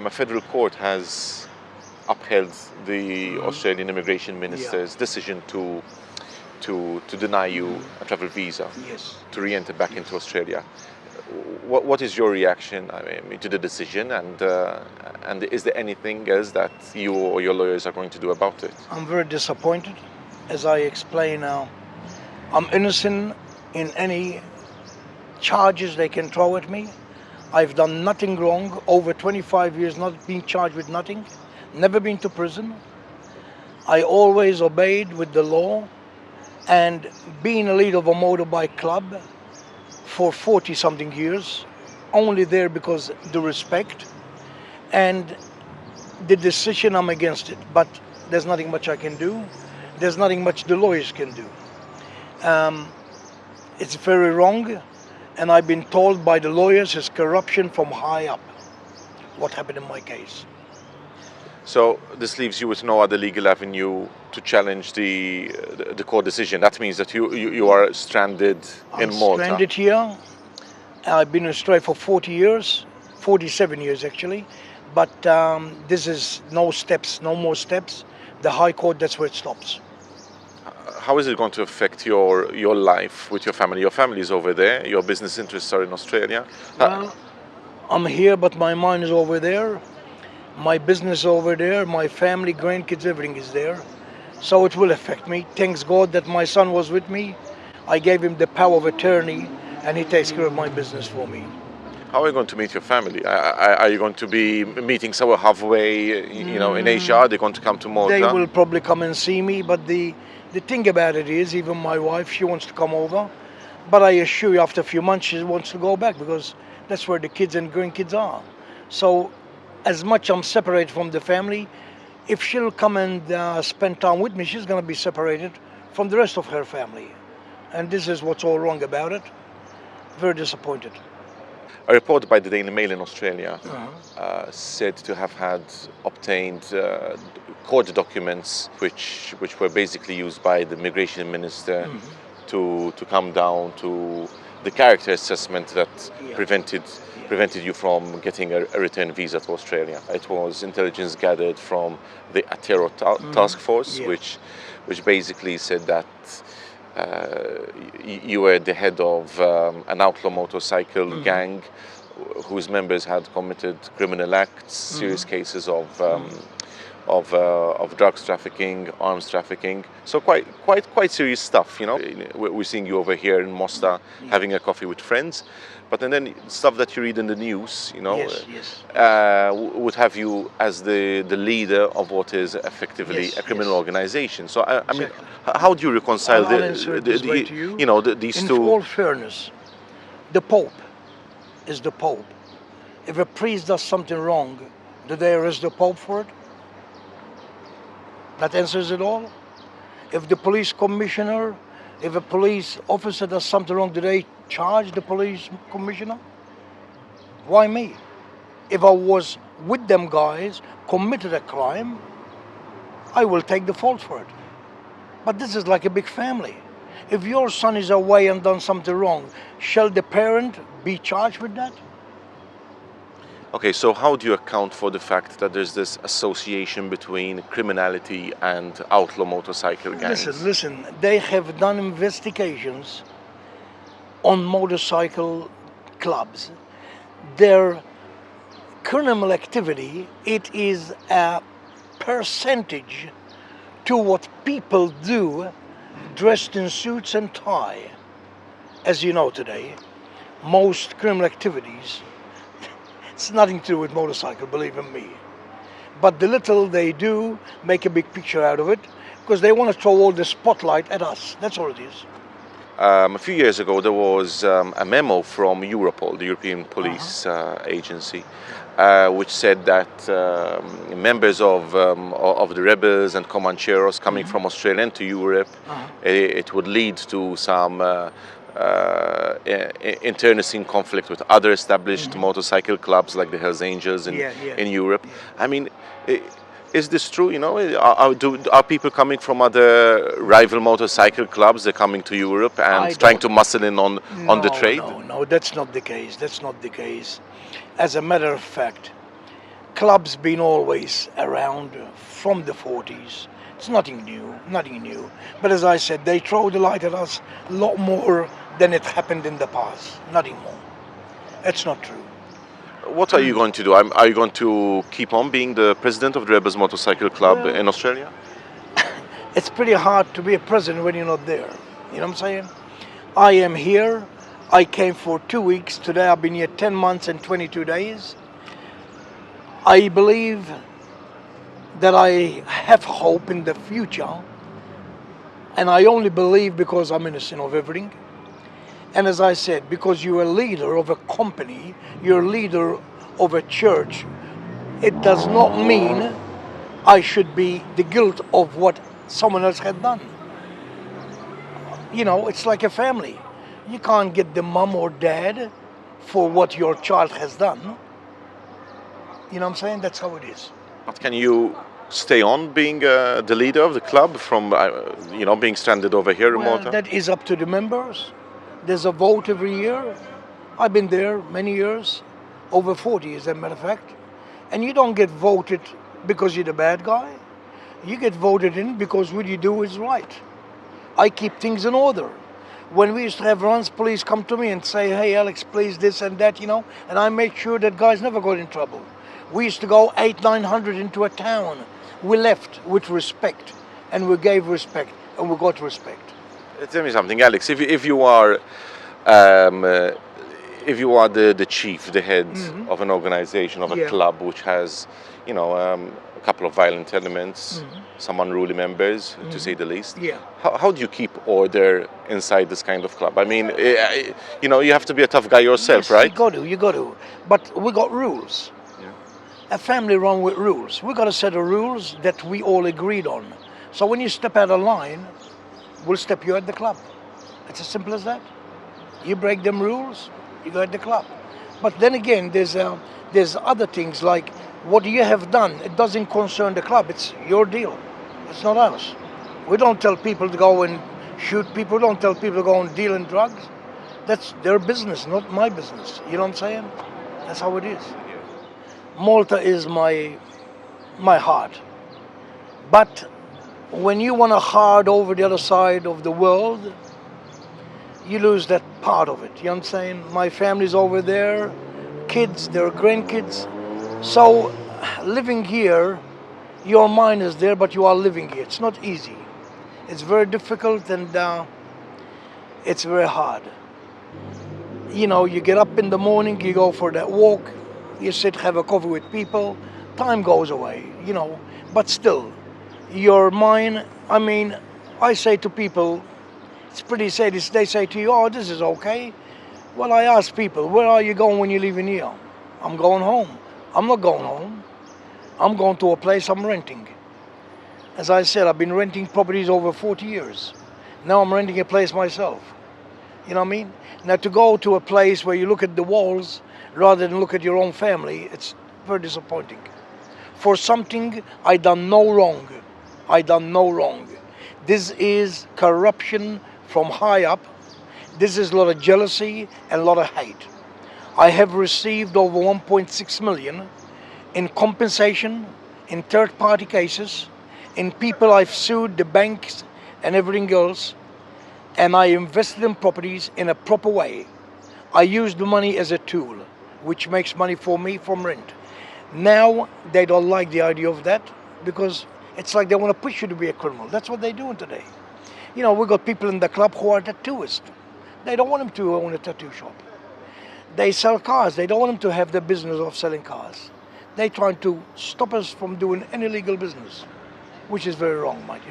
A federal court has upheld the Australian immigration minister's decision to deny you a travel visa Yes. to re-enter back into Australia. What is your reaction, to the decision, and is there anything else that you or your lawyers are going to do about it? I'm very disappointed. As I explain now, I'm innocent in any charges they can throw at me. I've done nothing wrong. Over 25 years not being charged with nothing. Never been to prison. I always obeyed with the law, and being a leader of a motorbike club for 40 something years, only there because the respect and the decision, I'm against it, but there's nothing much I can do. There's nothing much the lawyers can do. It's very wrong, and I've been told by the lawyers it's corruption from high up, what happened in my case. So this leaves you with no other legal avenue to challenge the court decision. That means that you are stranded in I'm Malta. stranded here. I've been in Australia for 40 years, 47 years actually, but this is no steps, no more steps. The High Court, that's where it stops. How is it going to affect your life with your family? Your family is over there. Your business interests are in Australia. Well, I'm here, but my mind is over there. My business is over there. My family, grandkids, everything is there. So it will affect me. Thanks God that my son was with me. I gave him the power of attorney, and he takes care of my business for me. How are you going to meet your family? Are you going to be meeting somewhere halfway, in Asia? Are they going to come to Malta? They will probably come and see me, but the thing about it is, even my wife, she wants to come over. But I assure you, after a few months, she wants to go back because that's where the kids and grandkids are. So as much I'm separated from the family, if she'll come and spend time with me, she's going to be separated from the rest of her family. And this is what's all wrong about it. Very disappointed. A report by the Daily Mail in Australia said to have had obtained court documents which were basically used by the immigration minister to come down to the character assessment that prevented you from getting a return visa to Australia. It was intelligence gathered from the Atero task force, which basically said that you were the head of an outlaw motorcycle gang whose members had committed criminal acts, serious cases of drugs trafficking, arms trafficking. So quite serious stuff. We're seeing you over here in Mosta having a coffee with friends, but then stuff that you read in the news, would have you as the leader of what is effectively a criminal organization. So I mean, how do you reconcile these In two? all fairness, the Pope is the Pope. If a priest does something wrong, do they arrest the Pope for it? That answers it all. If the police commissioner, if a police officer does something wrong, do they charge the police commissioner? Why me? If I was with them guys, committed a crime, I will take the fault for it. But this is like a big family. If your son is away and done something wrong, shall the parent be charged with that? Okay, so how do you account for the fact that there's this association between criminality and outlaw motorcycle gangs? Listen, they have done investigations on motorcycle clubs. Their criminal activity, it is a percentage to what people do dressed in suits and tie. As you know today, most criminal activities, it's nothing to do with motorcycle, believe in me. But the little they do, make a big picture out of it, because they want to throw all the spotlight at us. That's all it is. A few years ago, there was a memo from Europol, the European Police Agency, which said that members of the rebels and Comancheros coming from Australia to Europe, it would lead to some internecine conflict with other established motorcycle clubs like the Hells Angels in Europe. I mean, is this true? Are people coming from other rival motorcycle clubs? They're coming to Europe and trying to muscle in on the trade? No, that's not the case. That's not the case. As a matter of fact, Club's been always around from the 40s. It's nothing new, nothing new. But as I said, they throw the light at us a lot more than it happened in the past. Nothing more. It's not true. What are you going to do? Are you going to keep on being the president of the Rebels Motorcycle Club Well, in Australia? it's pretty hard to be a president when you're not there. You know what I'm saying? I am here. I came for 2 weeks. Today I've been here 10 months and 22 days. I believe that I have hope in the future. And I only believe because I'm innocent of everything. And as I said, because you're a leader of a company, you're a leader of a church, it does not mean I should be the guilt of what someone else had done. You know, it's like a family. You can't get the mom or dad for what your child has done. You know what I'm saying? That's how it is. But can you stay on being the leader of the club from, being stranded over here in Well, Malta? that is up to the members. There's a vote every year. I've been there many years, over 40 as a matter of fact. And you don't get voted because you're the bad guy. You get voted in because what you do is right. I keep things in order. When we used to have runs, police come to me and say, hey Alex, please this and that, and I make sure that guys never got in trouble. We used to go 800-900 into a town. We left with respect, and we gave respect, and we got respect. Tell me something, Alex. If you are the chief, the head of an organization, of a club which has, a couple of violent elements, some unruly members, to say the least. Yeah. How do you keep order inside this kind of club? I mean, you have to be a tough guy yourself, Yes, right? You got to. But we got rules. A family run with rules. We got a set of rules that we all agreed on. So when you step out of line, we'll step you at the club. It's as simple as that. You break them rules, you go at the club. But then again, there's other things like what you have done. It doesn't concern the club. It's your deal. It's not ours. We don't tell people to go and shoot people. We don't tell people to go and deal in drugs. That's their business, not my business. You know what I'm saying? That's how it is. Malta is my heart. But when you want to hard over the other side of the world, you lose that part of it. You know what I'm saying? My family's over there, kids, their grandkids. So living here, your mind is there, but you are living here. It's not easy. It's very difficult and it's very hard. You get up in the morning, you go for that walk, you sit, have a coffee with people, time goes away, but still, your mind, I say to people, it's pretty sad, they say to you, oh, this is okay. Well, I ask people, where are you going when you're leaving here? I'm going home. I'm not going home. I'm going to a place I'm renting. As I said, I've been renting properties over 40 years. Now I'm renting a place myself. You know what I mean? Now to go to a place where you look at the walls rather than look at your own family, it's very disappointing. For something I done no wrong. I done no wrong. This is corruption from high up. This is a lot of jealousy and a lot of hate. I have received over 1.6 million in compensation, in third-party cases, in people I've sued, the banks and everything else, and I invested in properties in a proper way. I use the money as a tool, which makes money for me from rent. Now they don't like the idea of that because it's like they want to push you to be a criminal. That's what they're doing today. We got people in the club who are tattooists. They don't want them to own a tattoo shop. They sell cars. They don't want them to have the business of selling cars. They're trying to stop us from doing any legal business, which is very wrong, Mike,